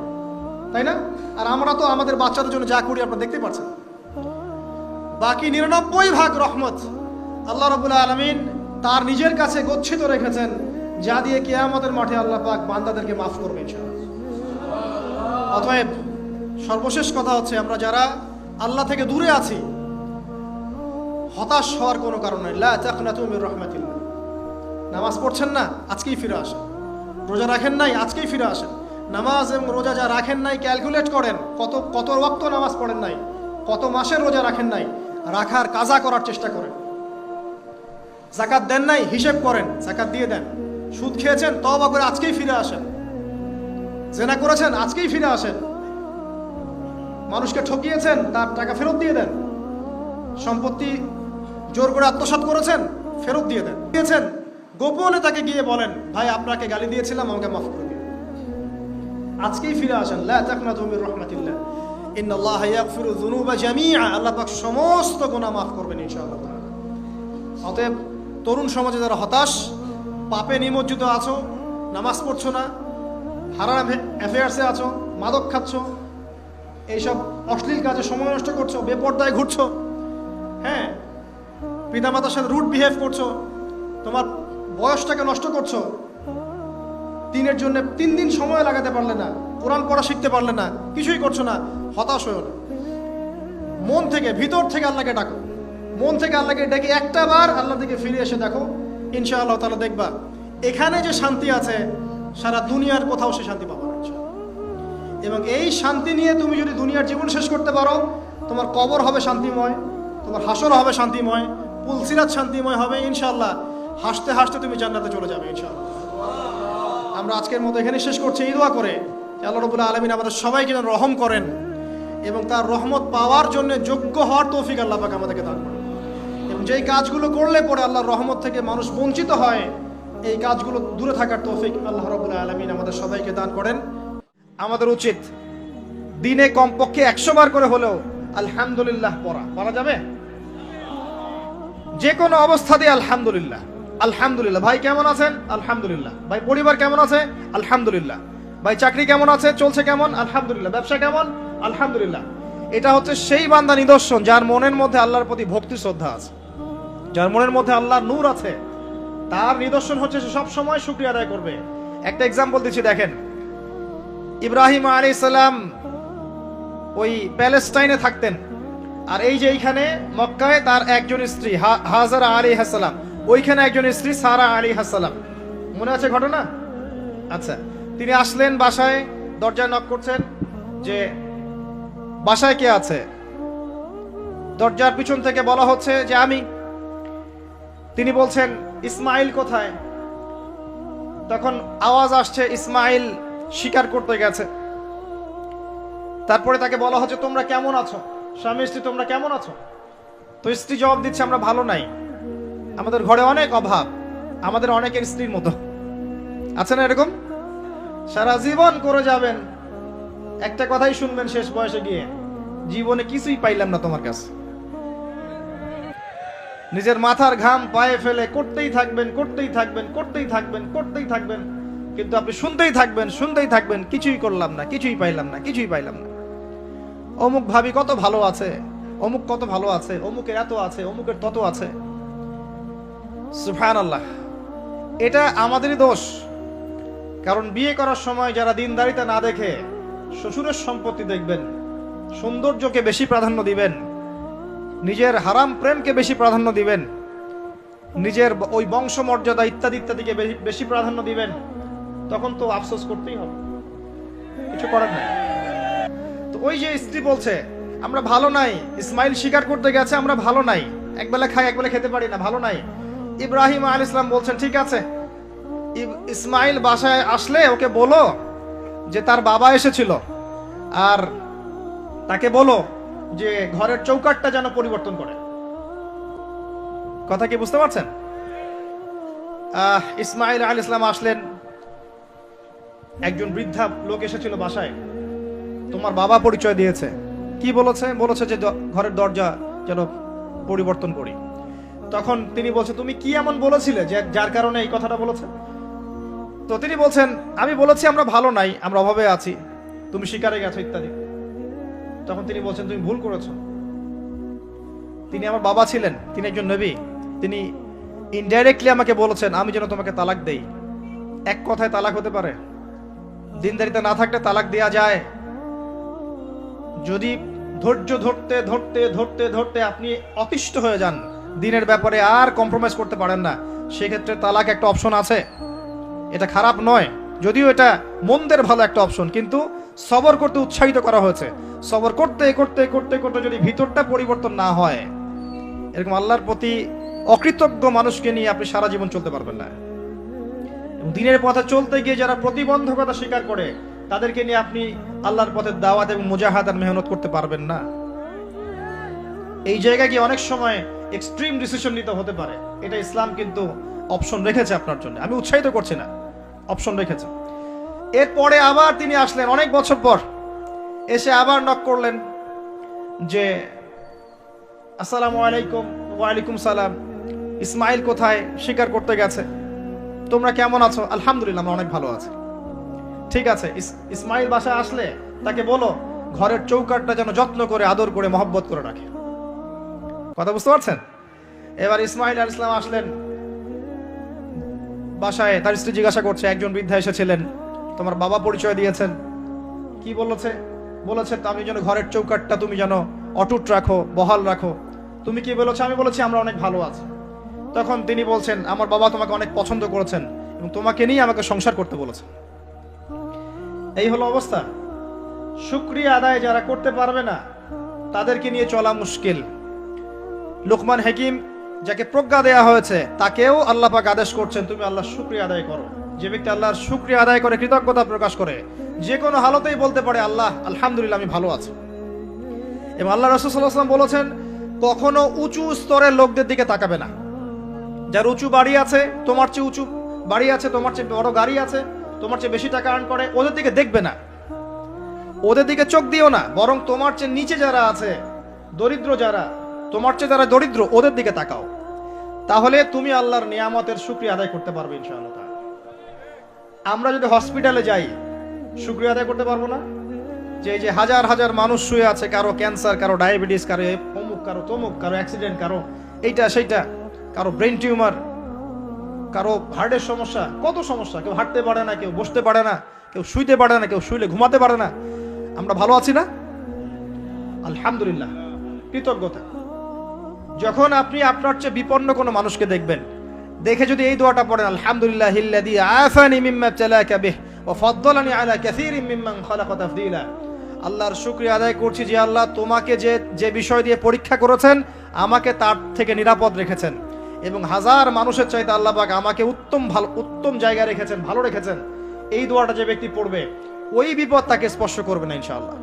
তাই না? আর আমরা তো আমাদের বাচ্চাদের জন্য যা করি আপনারা দেখতে পাচ্ছেন। বাকি 99 ভাগ রহমত আল্লাহ রাব্বুল আলামিন তার নিজের কাছে গচ্ছিত রেখেছেন, যা দিয়ে কিয়ামতের মাঠে আল্লাহ পাক বান্দাদেরকে মাফ করবেন ইনশাআল্লাহ। অতএব সর্বশেষ কথা হচ্ছে, আমরা যারা আল্লাহ থেকে দূরে আছি, হতাশ হওয়ার কোনো কারণ নেই। লা তাকনাতু মির রাহমাতিল্লাহ। নামাজ পড়ছেন না, আজকেই ফিরে আসেন। রোজা রাখেন নাই, আজকেই ফিরে আসেন। নামাজ এবং রোজা যা রাখেন নাই ক্যালকুলেট করেন, কত ওয়াক্ত নামাজ পড়েন নাই, কত মাসের রোজা রাখেন নাই, রাখার কাজা করার চেষ্টা করেন। যাকাত দেন নাই, হিসেব করেন, যাকাত দিয়ে দেন। সুদ খেয়েছেন, তওবা করে আজকেই ফিরে আসেন। জেনা করেছেন, আজকেই ফিরে আসেন। মানুষকে ঠকিয়েছেন, তার টাকা ফেরত দিয়ে দেন। সম্পত্তি জোর করে আত্মসাৎ করেছেন, ফেরত দিয়ে দেন। দিয়েছেন, গোপনে তাকে গিয়ে বলেন, ভাই আপনাকে গালি দিয়েছিলাম, আমাকে মাফ করে দিন। আজকেই ফিরে আসেন। লা তাকনাতু মির রাহমাতিল্লাহ, ইন্নাল্লাহা ইয়াগফিরু যুনুবা জামিআ। আল্লাহ পাক সমস্ত গুনাহ মাফ করবেন ইনশাআল্লাহ তাআলা। অতএব তরুণ সমাজে যারা হতাশ, পাপে নিমজ্জিত আছো, নামাজ পড়ছো না, হারাম অ্যাফেয়ার্সে আছো, মাদক খাচ্ছ, এইসব অশ্লীল কাজে সময় নষ্ট করছো, বেপরদায় ঘুরছো, হ্যাঁ, পিতামাতার সাথে রুড বিহেভ করছো, তোমার বয়সটাকে নষ্ট করছো, দিনের জন্য 3 দিন সময় লাগাতে পারলে না, কোরআন পড়া শিখতে পারলে না, কিছুই করছো না, হতাশ হয়েও না। মন থেকে, ভিতর থেকে আল্লাহকে ডাকো। মন থেকে আল্লাহকে ডেকে একটা বার আল্লাহ দিকে ফিরে এসে দেখো, ইনশাআল্লাহ তাআলা দেখবা এখানে যে শান্তি আছে সারা দুনিয়ার কোথাও সে শান্তি পাবা না ইনশাআল্লাহ। এবং এই শান্তি নিয়ে তুমি যদি দুনিয়ার জীবন শেষ করতে পারো, তোমার কবর হবে শান্তিময়, তোমার হাসর হবে শান্তিময়, পুলসিরাত শান্তিময় হবে ইনশাআল্লাহ। হাসতে হাসতে তুমি জান্নাতে চলে যাবে ইনশাআল্লাহ। আমরা আজকের মতো এখানে শেষ করছি এই দোয়া করে যে আল্লাহ রাব্বুল আলামিন আমাদের সবাইকে যেন রহম করেন এবং তার রহমত পাওয়ার জন্য যোগ্য হওয়ার তৌফিক আল্লাহ পাক আমাদেরকে দান করেন। এবং যেই কাজগুলো করলে পরে আল্লাহর রহমত থেকে মানুষ বঞ্চিত হয়, এই কাজগুলো দূরে থাকার তৌফিক আল্লাহ রাব্বুল আলামিন আমাদের সবাইকে দান করেন। আমাদের উচিত দিনে কমপক্ষে 100 বার করে হলেও আলহামদুলিল্লাহ পড়া যাবে। যে কোনো অবস্থাতে আলহামদুলিল্লাহ, আলহামদুলিল্লাহ। ভাই কেমন আছেন? আলহামদুলিল্লাহ। ভাই পরিবার কেমন আছে? আলহামদুলিল্লাহ। ভাই চাকরি কেমন আছে, চলছে কেমন? আলহামদুলিল্লাহ। ব্যবসা কেমন? আলহামদুলিল্লাহ। এটা হচ্ছে সেই বান্দা নিদর্শন যার মনের মধ্যে আল্লাহর প্রতি ভক্তি শ্রদ্ধা আছে, যার মনের মধ্যে আল্লাহর নূর আছে। তার নিদর্শন হচ্ছে সে সব সময় শুকরিয়া আদায় করবে। একটা এক্সাম্পল দিচ্ছি, দেখেন, ইব্রাহিম আলাইহিস সালাম ওই প্যালেস্টাইনে থাকতেন, আর এই যে এইখানে মক্কায় তার একজন স্ত্রী হাজারা আলাইহিস সালাম, ওইখানে একজন স্ত্রী সারা আলাইহিস সালাম। মনে আছে ঘটনা? আচ্ছা, তিনি আসলেন বাসায়, দরজায় নক করছেন যে বাসায় কে আছে? দরজার পিছন থেকে বলা হচ্ছে যে আমি। তিনি বলছেন ইসমাইল কোথায়? তখন আওয়াজ আসছে ইসমাইল শিকার করতে গেছে। তারপরে তাকে বলা হচ্ছে তোমরা কেমন আছো, স্বামী স্ত্রী তোমরা কেমন আছো? তো স্ত্রী জবাব দিচ্ছে আমরা ভালো নাই, আমাদের ঘরে অনেক অভাব, আমাদের অনেকের স্ত্রীর মতো। আছে না এরকম? সারা জীবন করে যাবেন, একটা কথাই শুনবেন শেষ বয়সে গিয়ে, জীবনে কিছুই পাইলাম না তোমার কাছে। নিজের মাথার ঘাম পায়ে ফেলে করতেই থাকবেন, করতেই থাকবেন, করতেই থাকবেন, করতেই থাকবেন, কিন্তু আপনি শুনতেই থাকবেন, শুনতেই থাকবেন, কিছুই করলাম না, কিছুই পাইলাম না, কিছুই পাইলাম না। অমুক ভাবি কত ভালো আছে, অমুক কত ভালো আছে, অমুকের এত আছে, অমুকের তত আছে। সুবহানাল্লাহ। এটা আমাদেরই দোষ। কারণ বিয়ে করার সময় যারা দিনদারিতা না দেখে শ্বশুরের সম্পত্তি দেখবেন, সৌন্দর্যকে বেশি প্রাধান্য দিবেন, নিজের হারাম প্রেমকে বেশি প্রাধান্য দিবেন, নিজের ওই বংশমর্যাদা ইত্যাদি ইত্যাদিকে বেশি প্রাধান্য দিবেন, তখন তো আফসোস করতেই হবে, কিছু করার নাই। তো ওই যে স্ত্রী বলছে আমরা ভালো নাই, ইসমাইল শিকার করতে গেছে, আমরা ভালো নাই, একবেলা খাই একবেলা খেতে পারি না, ভালো নাই। ইব্রাহিম আলাইহিস সালাম বলছেন ঠিক আছে, ইসমাইল বাসায় আসলে ওকে বলো যে তার বাবা এসেছিল, আর তাকে বলো যে ঘরের চৌকাঠটা যেন পরিবর্তন করে। কথা কি বুঝতে পারছেন? ইসমাইল আলাইহিস সালাম আসলেন, একজন বৃদ্ধা লোক এসেছিল বাসায়, তোমার বাবা পরিচয় দিয়েছে। কি বলেছে? বলেছে যে ঘরের দরজা যেন পরিবর্তন করি। তখন তিনি বলছে তুমি কি এমন বলেছিলে যে যার কারণে এই কথাটা বলেছে? তো তিনি বলছেন আমি বলেছি আমরা ভালো নাই, আমরা অভাবে আছি, তুমি শিকারে গেছো ইত্যাদি। তখন তিনি বলছেন তুমি ভুল করেছো, তিনি আমার বাবা ছিলেন, তিনি একজন নবী, তিনি ইনডাইরেক্টলি আমাকে বলেছেন আমি যেন তোমাকে তালাক দেই। এক কথায় তালাক হতে পারে? দিনদারিতা না থাকলে তালাক দেয়া যায়? যদি ধৈর্য ধরতে ধরতে ধরতে ধরতে আপনি অতিষ্ঠ হয়ে যান, দিনের ব্যাপারে আর কম্প্রোমাইজ করতে পারেন না, সেক্ষেত্রে তালাক একটা অপশন আছে। এটা খারাপ নয়, যদিও এটা মন্দের ভালো একটা অপশন, কিন্তু সবর করতে উৎসাহিত করা হয়েছে। সবর করতে করতে করতে করতে যদি ভিতরটা পরিবর্তন না হয়, এরকম আল্লাহর প্রতি অকৃতজ্ঞ মানুষকে নিয়ে আপনি সারা জীবন চলতে পারবেন না। দিনের পথে চলতে গিয়ে যারা প্রতিবন্ধকতা স্বীকার করে, তাদেরকে নিয়ে আপনি আল্লাহর পথে দাওয়াত এবং মুজাহাদাত মেহনত করতে পারবেন না। এই জায়গায় গিয়ে অনেক সময় এক্সট্রিম ডিসিশন নিতে হতে পারে। এটা ইসলাম কিন্তু অপশন রেখেছে আপনার জন্য, আমি উৎসাহিত করছি না, অপশন রেখেছে। এরপরে আবার তিনি আসলেন অনেক বছর পর, এসে আবার নক করলেন যে আসসালামু আলাইকুম। ওয়ালাইকুম সালাম। ইসমাইল কোথায়? শিকার করতে গেছে। তোমরা কেমন আছো? আলহামদুলিল্লাহ, আমরা অনেক ভালো আছি। ঠিক আছে, ইসমাইল বাসায় আসলে তাকে বলো ঘরের চৌকাঠটা যেন যত্ন করে আদর করে মহব্বত করে রাখে। কথা বুঝতে পারছেন? এবার ইসমাইল আলাইহিস সালাম আসলেন বাসায়, তার স্ত্রী জিজ্ঞাসা করছে, একজন বৃদ্ধা এসেছিলেন, তোমার বাবা পরিচয় দিয়েছেন, কি বলেছে? বলেছে আমি যেন ঘরের চৌকাঠটা তুমি যেন অটুট রাখো, বহাল রাখো। তুমি কি বলেছো? আমি বলেছি আমরা অনেক ভালো আছি। তখন তিনি বলছেন, আমার বাবা তোমাকে অনেক পছন্দ করেছেন এবং তোমাকে নিয়ে আমাকে সংসার করতে বলেছেন। এই হলো অবস্থা। শুকরিয়া আদায় যারা করতে পারবে না, তাদেরকে নিয়ে চলা মুশকিল। লোকমান হাকিম, যাকে প্রজ্ঞা দেয়া হয়েছে, তাকেও আল্লাহ পাক আদেশ করছেন তুমি আল্লাহর শুকরিয়া আদায় করো। যে ব্যক্তি আল্লাহর শুকরিয়া আদায় করে, কৃতজ্ঞতা প্রকাশ করে, যে কোনো হালতেই বলতে পারে আল্লাহ আলহামদুলিল্লাহ আমি ভালো আছি। এবং আল্লাহ রাসূল সাল্লাল্লাহু আলাইহি ওয়াসাল্লাম বলেছেন, কখনো উঁচু স্তরের লোকদের দিকে তাকাবে না। যার উঁচু বাড়ি আছে, তোমার চেয়ে উঁচু বাড়ি আছে, তোমার চেয়ে বড় গাড়ি আছে, তোমার চেয়ে বেশি টাকা আর্ন করে, ওদের দিকে দেখবে না, ওদের দিকে চোখ দিও না। বরং তোমার চেয়ে নিচে যারা আছে, দরিদ্র যারা, তোমার চেয়ে যারা দরিদ্র, ওদের দিকে তাকাও। তাহলে তুমি আল্লাহর নিয়ামতের শুকরিয়া আদায় করতে পারবে ইনশাআল্লাহ। আমরা যদি হসপিটালে যাই, শুকরিয়া আদায় করতে পারবো না? যে এই যে হাজার হাজার মানুষ শুয়ে আছে, কারো ক্যান্সার, কারো ডায়াবেটিস, কারো অমুক, কারো তমুক, কারো অ্যাক্সিডেন্ট, কারো এইটা সেইটা, কারো ব্রেন টিউমার, কারো হার্টের সমস্যা, কত সমস্যা। কেউ হাঁটতে পারে না, কেউ বসতে পারে না, কেউ শুইতে পারে না, কেউ শুইলে ঘুমাতে পারে না। আমরা ভালো আছি না? আলহামদুলিল্লাহ, কৃতজ্ঞতা। যখন আপনি আপনার চেয়ে বিপন্ন কোনো মানুষকে দেখবেন, দেখে যদি এই দোয়াটা পড়েন, আলহামদুলিল্লাহিল্লাযী আফানি মিম্মা ইবতালাকা বিহি ওয়া ফাদ্দালানি আলা কাসীরিম মিম্মান খালাকা তাফদীলা। আল্লাহর শুকরিয়া আদায় করছি যে আল্লাহ তোমাকে যে বিষয় দিয়ে পরীক্ষা করেছেন, আমাকে তার থেকে নিরাপদ রেখেছেন, এবং হাজার মানুষের চাইতে আল্লাহ পাক আমাকে উত্তম জায়গায় রেখেছেন, ভালো রেখেছেন। এই দোয়াটা যে ব্যক্তি পড়বে, ওই বিপদ তাকে স্পর্শ করবে না ইনশাআল্লাহ।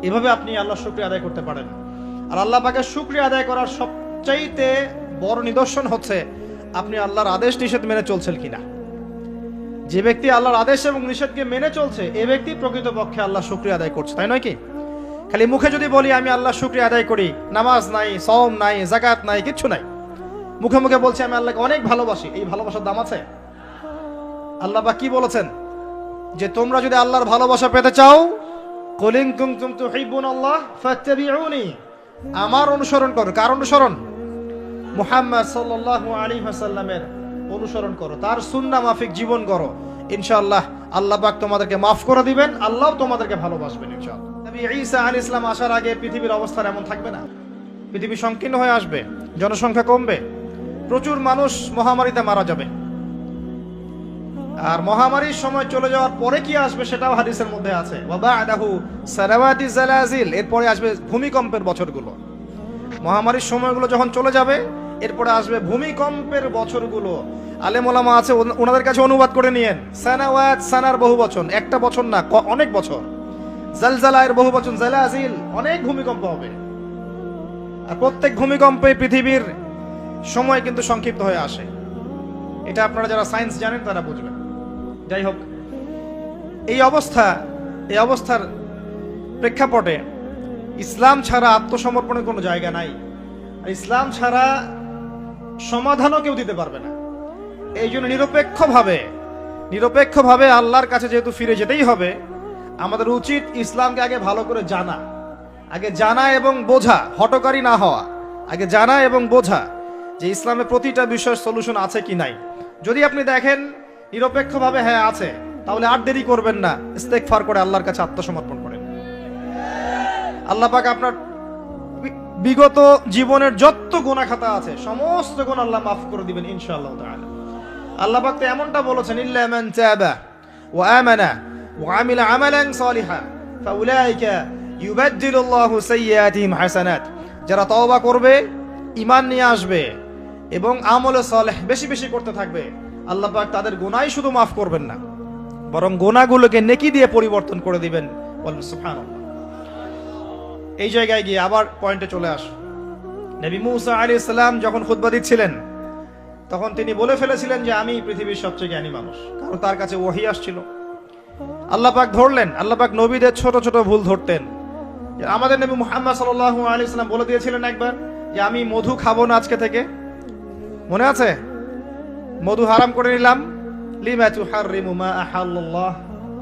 এভাবে আপনি আল্লাহর শুকরিয়া আদায় করতে পারেন। আর আল্লাহ পাকের শুকরিয়া আদায় করার সবচাইতে বড় নিদর্শন হচ্ছে আপনি আল্লাহর আদেশ নিষেধ মেনে চলছেন কিনা। যে ব্যক্তি আল্লাহর আদেশ এবং নিষেধকে মেনে চলছে, এ ব্যক্তি প্রকৃতপক্ষে আল্লাহ শুকরিয়া আদায় করছে, তাই নয় কি? খালি মুখে যদি বলি আমি আল্লাহ শুকরিয়া আদায় করি, নামাজ নাই, সওম নাই, যাকাত নাই, কিচ্ছু নাই, মুখে মুখে বলছি আমি আল্লাহকে অনেক ভালোবাসি, এই ভালোবাসার দাম আছে? আল্লাহ পাক কি বলেছেন? যে তোমরা যদি আল্লাহর ভালোবাসা পেতে চাও, কুল ইন কুনতুম তুহিব্বুনাল্লাহ ফাত্তাবিউনি, আমার অনুসরণ করো। কার অনুসরণ? মুহাম্মদ সাল্লাল্লাহু আলাইহি ওয়াসাল্লামের অনুসরণ করো, তার সুন্নাহ মাফিক জীবন করো। ইনশাআল্লাহ আল্লাহ পাক তোমাদেরকে মাফ করে দিবেন, আল্লাহও তোমাদেরকে ভালোবাসবেন ইনশাআল্লাহ। নবী ঈসা আলাইহিস সালাম আসার আগে পৃথিবীর অবস্থা এমন থাকবে না। পৃথিবী সংকীর্ণ হয়ে আসবে, জনসংখ্যা কমবে, প্রচুর মানুষ মহামারীতে মারা যাবে। আর মহামারীর সময় চলে যাওয়ার পরে কি আসবে সেটাও হাদিসের মধ্যে আছে, ওয়া বা'দাহু সারাওয়াতি জালাজিল, এরপরে আসবে ভূমিকম্পের বছরগুলো। মহামারীর সময়গুলো যখন চলে যাবে, এরপরে আসবে ভূমিকম্পের বছরগুলো। আলেম ওলামা আছে, ওনাদের কাছে অনুবাদ করে নিয়েন। সানাওয়াত, সানার বহু বচন, একটা বছর না, অনেক বছর। জালজালায়ের বহু বচন, জালাজিল, অনেক ভূমিকম্প হবে। আর প্রত্যেক ভূমিকম্পে পৃথিবীর সময় কিন্তু সংক্ষিপ্ত হয়ে আসে। এটা আপনারা যারা সায়েন্স জানেন তারা বুঝবেন। যাই হোক, এই অবস্থার প্রেক্ষাপটে ইসলাম ছাড়া আত্মসমর্পণের কোনো জায়গা নাই। আর ইসলাম ছাড়া সমাধানও কেউ দিতে পারবে না। এই জন্য নিরপেক্ষভাবে আল্লাহর কাছে যেহেতু ফিরে যেতেই হবে, আমাদের উচিত ইসলামকে আগে ভালো করে জানা এবং বোঝা, হটকারী না হওয়া। আগে জানা এবং বোঝা যে ইসলামে প্রতিটা বিষয়ের সলিউশন আছে কি নাই। যদি আপনি দেখেন নিরপেক্ষভাবে হ্যাঁ আছে, তাহলে আর দেরি করবেন না, ইস্তেগফার করে আল্লাহর কাছে আত্মসমর্পণ করেন। আল্লাহ পাক আপনার বিগত জীবনের যত গুনাহ খাতা আছে সমস্ত গুনাহ আল্লাহ মাফ করে দিবেন ইনশাআল্লাহ তাআলা। আল্লাহ পাক তো এমনটা বলেছেন, ইল্লা মান তাবা ওয়া আমানা ওয়া আমিলা আমালান সালিহা ফাউলাইকা ইউবাদদিলুল্লাহু সাইয়্যাতিহিম হাসানাত। যারা তওবা করবে, ঈমান নিয়ে আসবে এবং আমলে সালেহ বেশি বেশি করতে থাকবে, আল্লাহ পাক তাদের গুনাহই শুধু মাফ করবেন না, বরং গুনাহগুলোকে নেকি দিয়ে পরিবর্তন করে দিবেন। বলেন সুবহানাল্লাহ। এই জায়গায় গিয়ে আবার পয়েন্টে চলে আস। নবী মুসা আলাইহিস সালাম যখন খুতবা দিচ্ছিলেন তখন তিনি বলে ফেলেছিলেন যে আমি পৃথিবীর সবচেয়ে জ্ঞানী মানুষ, কারণ তার কাছে ওহী আসছিল। আল্লাহ পাক ধরলেন, আল্লাহ পাক নবীদের ছোট ছোট ভুল ধরতেন। আমাদের নবী মুহাম্মদ সাল্লাল্লাহু আলাইহি ওয়াসাল্লাম বলে দিয়েছিলেন একবার যে আমি মধু খাবো না আজকে থেকে, মনে আছে? মধু হারাম করে নিলাম। লিমা তুহাররিমু মা আহাল্লাল্লাহ,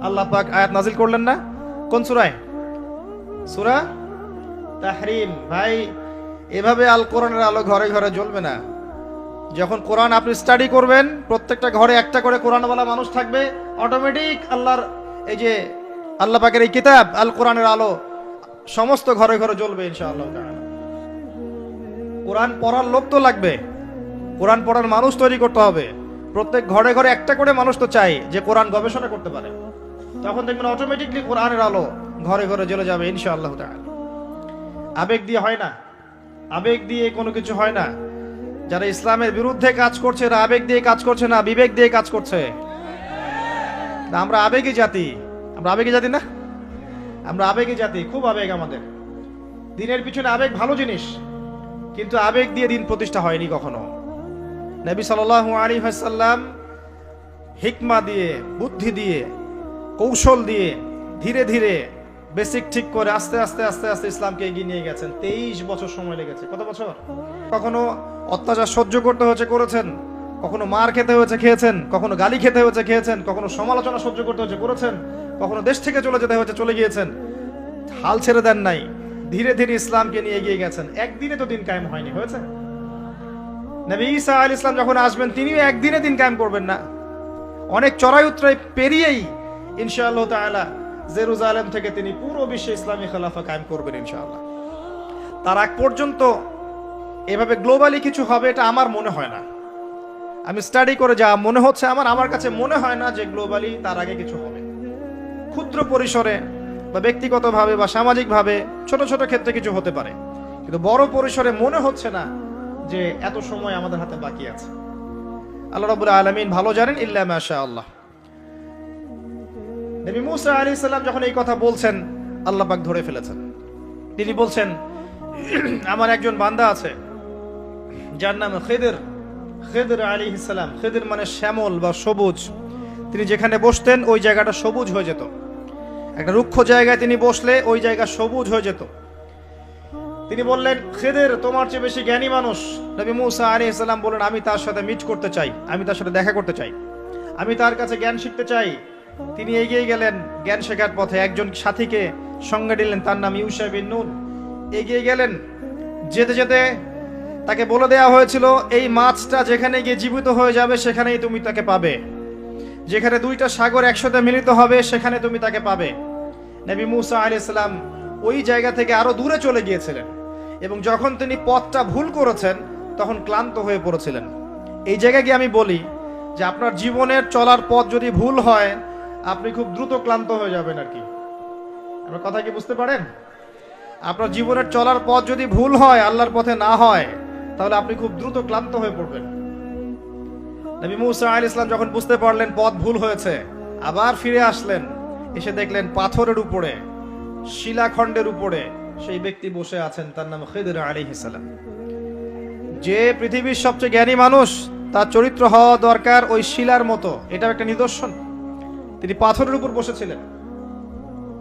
আল্লাহ পাক আয়াত নাজিল করলেন না? কোন সূরায়? সূরা তাহরিম। ভাই, এভাবে আল কোরআনের আলো ঘরে ঘরে জ্বলবে না। যখন কোরআন আপনি স্টাডি করবেন, প্রত্যেকটা ঘরে একটা করে কোরআনওয়ালা মানুষ থাকবে, অটোমেটিক আল্লাহর এই যে আল্লাহ পাকের এই কিতাব আল কোরআনের আলো সমস্ত ঘরে ঘরে জ্বলবে ইনশাআল্লাহ তাআলা। কোরআন পড়ার লোক তো লাগবে, কোরআন পড়ার মানুষ তৈরি করতে হবে। প্রত্যেক ঘরে ঘরে একটা করে মানুষ তো চাই যে কোরআন গবেষণা করতে পারে। তখন দেখবেন অটোমেটিকলি কোরআনের আলো ঘরে ঘরে জ্বলে যাবে ইনশাআল্লাহ তাআলা। আবেগ দিয়ে হয় না, আবেগ দিয়ে কোনো কিছু হয় না। যারা ইসলামের বিরুদ্ধে কাজ করছে এরা আবেগ দিয়ে কাজ করছে না, বিবেক দিয়ে কাজ করছে। আমরা আবেগী জাতি, আমরা আবেগী জাতি না, আমরা আবেগী জাতি, খুব আবেগ আমাদের। দিনের পিছনে আবেগ ভালো জিনিস, কিন্তু আবেগ দিয়ে দিন প্রতিষ্ঠা হয়নি কখনো। নবী সাল্লাল্লাহু আলাইহি ওয়াসাল্লাম হিকমা দিয়ে, বুদ্ধি দিয়ে, কৌশল দিয়ে ধীরে ধীরে বেসিক ঠিক করে আস্তে আস্তে আস্তে আস্তে ইসলামকে এগিয়ে নিয়ে গেছেন। 23 বছর সময় লেগেছে। কত বছর? কখনো অত্যাচার সহ্য করতে হয়েছে, করেছেন। কখনো মার খেতে হয়েছে, খেয়েছেন। কখনো গালি খেতে হয়েছে, খেয়েছেন। কখনো সমালোচনা সহ্য করতে হয়েছে, করেছেন। কখনো দেশ থেকে চলে যেতে হয়েছে, চলে গিয়েছেন। হাল ছেড়ে দেন নাই, ধীরে ধীরে ইসলামকে নিয়ে এগিয়ে গেছেন। একদিনে তো দিন কায়েম হয়নি, হয়েছে? নবী ঈসা আলাইহিস সালাম যখন আসবেন তিনিও একদিনে দিন কায়েম করবেন না, অনেক চড়াই উতরাই পেরিয়েই ইনশাআল্লাহ তাআলা জেরুজালেম থেকে তিনি পুরো বিশ্বে ইসলামী খেলাফা কায়েম করবেন ইনশাআল্লাহ। তার আগ পর্যন্ত এভাবে গ্লোবালি কিছু হবে এটা আমার মনে হয় না। আমি স্টাডি করে যা মনে হচ্ছে আমার কাছে মনে হয় না যে গ্লোবালি তার আগে কিছু হবে। ক্ষুদ্র পরিসরে বা ব্যক্তিগতভাবে বা সামাজিকভাবে ছোট ছোট ক্ষেত্রে কিছু হতে পারে, কিন্তু বড় পরিসরে মনে হচ্ছে না যে এত সময় আমাদের হাতে বাকি আছে। আল্লাহ রাব্বুল আলামিন ভালো জানেন, ইল্লা মাশাআল্লাহ। নবী মুসা আলাইহিস সালাম যখন এই কথা বলছেন, আল্লাহ পাক ধরে ফেলেছেন। তিনি বলছেন আমার একজন বান্দা আছে যার নাম খিদর, খিদর আলাইহিস সালাম। খিদর মানে শ্যামল বা সবুজ। তিনি যেখানে বসতেন ওই জায়গাটা সবুজ হয়ে যেত। একটা রুক্ষ জায়গায় তিনি বসলে ওই জায়গা সবুজ হয়ে যেত। তিনি বললেন, খিদর তোমার চেয়ে বেশি জ্ঞানী মানুষ। নবী মুসা আলাইহিস সালাম বললেন, আমি তার সাথে মিট করতে চাই, আমি তার সাথে দেখা করতে চাই, আমি তার কাছে জ্ঞান শিখতে চাই। তিনি এগিয়ে গেলেন জ্ঞান শেখার পথে। একজন সাথীকে সঙ্গে নিলেন, তার নাম ইউশা বিন নুন। এগিয়ে গেলেন, যেতে যেতে তাকে বলে দেওয়া হয়েছিল এই মাছটা যেখানে গিয়ে জীবিত হয়ে যাবে সেখানেই তুমি তাকে পাবে, যেখানে দুইটা সাগর একসাথে মিলিত হবে সেখানে তুমি তাকে পাবে। নবী মুসা আলাইহিস সালাম ওই জায়গা থেকে আরো দূরে চলে গিয়েছিলেন এবং যখন তিনি পথটা ভুল করেছেন তখন ক্লান্ত হয়ে পড়েছিলেন। এই জায়গায় গিয়ে আমি বলি যে আপনার জীবনের চলার পথ যদি ভুল হয় আপনি খুব দ্রুত ক্লান্ত হয়ে যাবেন আর কি। আমার কথা কি বুঝতে পারেন? আপনার জীবনের চলার পথ যদি ভুল হয়, আল্লাহর পথে না হয়, তাহলে আপনি খুব দ্রুত ক্লান্ত হয়ে পড়বেন। নবী মুসা আলাইহিস সালাম যখন বুঝতে পারলেন পথ ভুল হয়েছে, আবার ফিরে আসলেন। এসে দেখলেন পাথরের উপরে, শিলাখণ্ডের উপরে সেই ব্যক্তি বসে আছেন, তার নাম খিদর আলাইহিস সালাম। যে পৃথিবীর সবচেয়ে জ্ঞানী মানুষ তার চরিত্র হওয়া দরকার ওই শিলার মতো, এটাও একটা নিদর্শন। তিনি পাথরের উপর বসেছিলেন।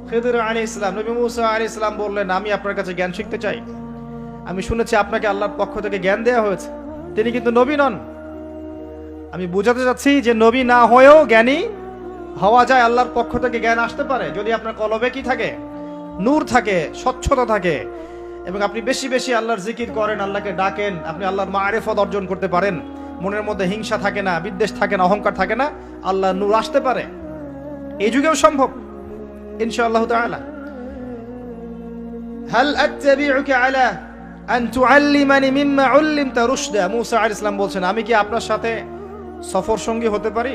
খিদর আলাইহিস সালাম, নবী মুসা আলাইহিস সালাম বললেন, আমি আপনার কাছে জ্ঞান শিখতে চাই। আমি শুনেছি আপনাকে আল্লাহর পক্ষ থেকে জ্ঞান দেওয়া হয়েছে। তিনি কিন্তু নবী নন। আমি বোঝাতে চাচ্ছি যে নবী না হয়েও জ্ঞানী হওয়া যায়, আল্লাহর পক্ষ থেকে জ্ঞান আসতে পারে যদি আপনার কলবে কি থাকে, নূর থাকে, স্বচ্ছতা থাকে এবং আপনি বেশি বেশি আল্লাহর জিকির করেন, আল্লাহকে ডাকেন, আপনি আল্লাহর মারিফত অর্জন করতে পারেন, মনের মধ্যে হিংসা থাকে না, বিদ্বেষ থাকে না, অহংকার থাকে না, আল্লাহর নূর আসতে পারে। এই যুগেও সম্ভব ইনশাআল্লাহ তাআলা। হাল আত্তাবিউকা আলা আন তুআল্লিমানি মিম্মা উল্লিমতা রুশদা। মূসা আলাইহিস সালাম বলছেন, আমি কি আপনার সাথে সফর সঙ্গী হতে পারি?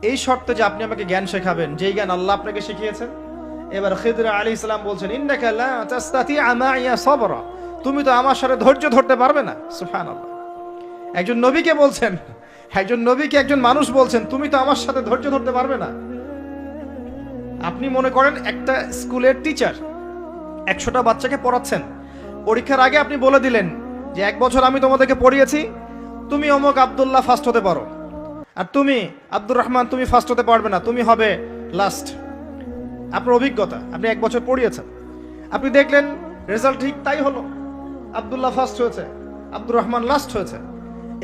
এই শর্তে যে আপনি আমাকে জ্ঞান শেখাবেন, যেই জ্ঞান আল্লাহ আপনাকে শিখিয়েছেন। এবার খিদর আলাইহিস সালাম বলছেন, ইন্নাকা লা তাসতাতিআ মাইয়া সাবরা, তুমি তো আমার সাথে ধৈর্য ধরতে পারবে না। সুবহানাল্লাহ, একজন নবীকে বলছেন, একজন নবীকে একজন মানুষ বলছেন, তুমি তো আমার সাথে ধৈর্য ধরতে পারবে না। আপনি মনে করেন একটা স্কুলের টিচার 100টা বাচ্চাকে পড়াচ্ছেন, পরীক্ষার আগে আপনি বলে দিলেন যে 1 বছর আমি তোমাদেরকে পড়িয়েছি, তুমি অমুক আব্দুল্লাহ ফার্স্ট হতে পারো, আর তুমি আব্দুর রহমান তুমি ফার্স্ট হতে পারবে না, তুমি হবে লাস্ট। আপনার অভিজ্ঞতা, আপনি 1 বছর পড়িয়েছেন, আপনি দেখলেন রেজাল্ট ঠিক তাই হলো, আব্দুল্লাহ ফার্স্ট হয়েছে, আব্দুর রহমান লাস্ট হয়েছে।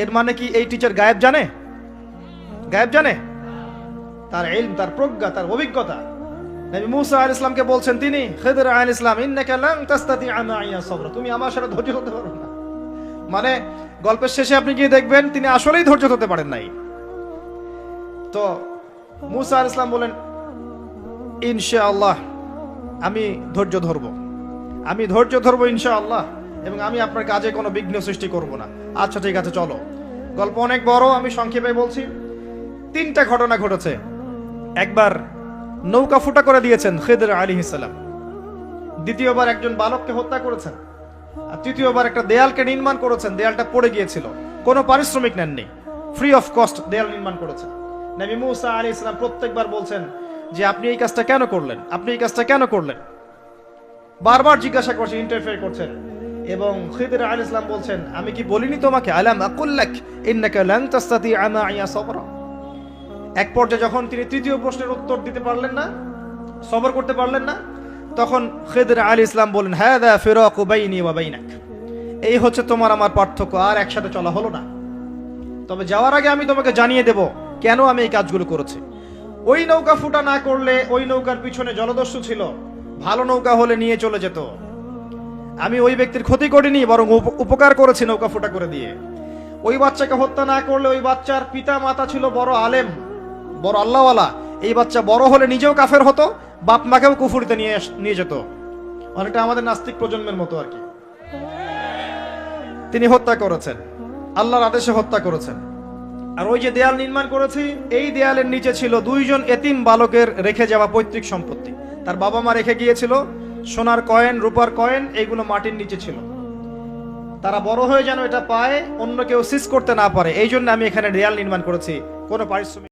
এর মানে কি এই টিচার গায়েব জানে? গায়েব জানে? তার ইলম, তার প্রজ্ঞা, তার অভিজ্ঞতা। নবী মূসা আলাইহিস সালামকে বলছেন তিনি, খিদর আলাইহিস সালাম, ইন্নাকা লান তাসতাতিআ মাইয়া সাবরা, তুমি আমার সাথে ধৈর্য ধরতে পারবে না। মানে গল্পের শেষে আপনি গিয়ে দেখবেন তিনি আসলেই ধৈর্য ধরতে পারেন নাই। তো মূসা আলাইহিস সালাম বলেন, ইনশাআল্লাহ আমি ধৈর্য ধরবো, আমি ধৈর্য ধরবো ইনশাআল্লাহ, এবং আমি আপনার কাজে কোনো বিঘ্ন সৃষ্টি করব না। আচ্ছা ঠিক আছে, চলো। গল্প অনেক বড়, আমি সংক্ষেপে বলছি। 3টা ঘটনা ঘটেছে। একবার নৌকা ফুটা করে দিয়েছেন খিদর আলাইহিস সালাম, দ্বিতীয়বার একজন বালককে হত্যা করেছেন, আর তৃতীয়বার একটা দেয়ালকে নির্মাণ করেছেন, দেয়ালটা পড়ে গিয়েছিল, কোনো পারিশ্রমিক নেননি, ফ্রি অফ কস্ট দেয়াল নির্মাণ করেছেন। নবী মূসা আলাইহিস সালাম প্রত্যেকবার বলছেন যে আপনি এই কাজটা কেন করলেন, আপনি এই কাজটা কেন করলেন, বারবার জিজ্ঞাসা করছেন, ইন্টারফেয়ার করছেন। এবং খিদর আলাইহিস সালাম বলছেন, আমি কি বলিনি তোমাকে, আলাম আকুল লাক ইন্নাকা লান তাসতাতিআ মাইয়া সাবরা। এক পর্যায়ে যখন তিনি তৃতীয় প্রশ্নের উত্তর দিতে পারলেন না, সবর করতে পারলেন না, তখন খিদর আলাইহিস সালাম বলেন, হাযা ফিরাকু বাইনি ওয়া বাইনাক, এই হচ্ছে তোমার আমার পার্থক্য, আর একসাথে চলা হলো না। তবে যাওয়ার আগে আমি তোমাকে জানিয়ে দেব কেন আমি এই কাজগুলো করেছি। ওই নৌকা ফুটা না করলে ওই নৌকার পিছনে জলদস্যু ছিল, ভালো নৌকা হলে নিয়ে চলে যেত। আমি ওই ব্যক্তির ক্ষতি করিনি, বরং উপকার করেছি নৌকা ফুটা করে দিয়ে। ওই বাচ্চাকে হত্যা না করলে ওই বাচ্চার পিতা মাতা ছিল বড় আলেম, বড় আল্লাহওয়ালা, এই বাচ্চা বড় হলে নিজেও কাফের হতো, বাপ মাকেও কুফরিতে নিয়ে যেত। অনেকটা আমাদের নাস্তিক প্রজন্মের মতো আর কি। তিনি হত্যা করেছেন, আল্লাহর আদেশে হত্যা করেছেন। আর ওই যে দেয়াল নির্মাণ করেছি, এই দেয়ালের নিচে ছিল 2জন এতিম বালকের রেখে যাওয়া পৈতৃক সম্পত্তি। তার বাবা মা রেখে গিয়েছিল সোনার কয়েন, রূপার কয়েন, এইগুলো মাটির নিচে ছিল। তারা বড় হয়ে যেন এটা পায়, অন্য কেউ সিজ করতে না পারে, এই জন্য আমি এখানে দেয়াল নির্মাণ করেছি, কোনো পারিশ্রমিক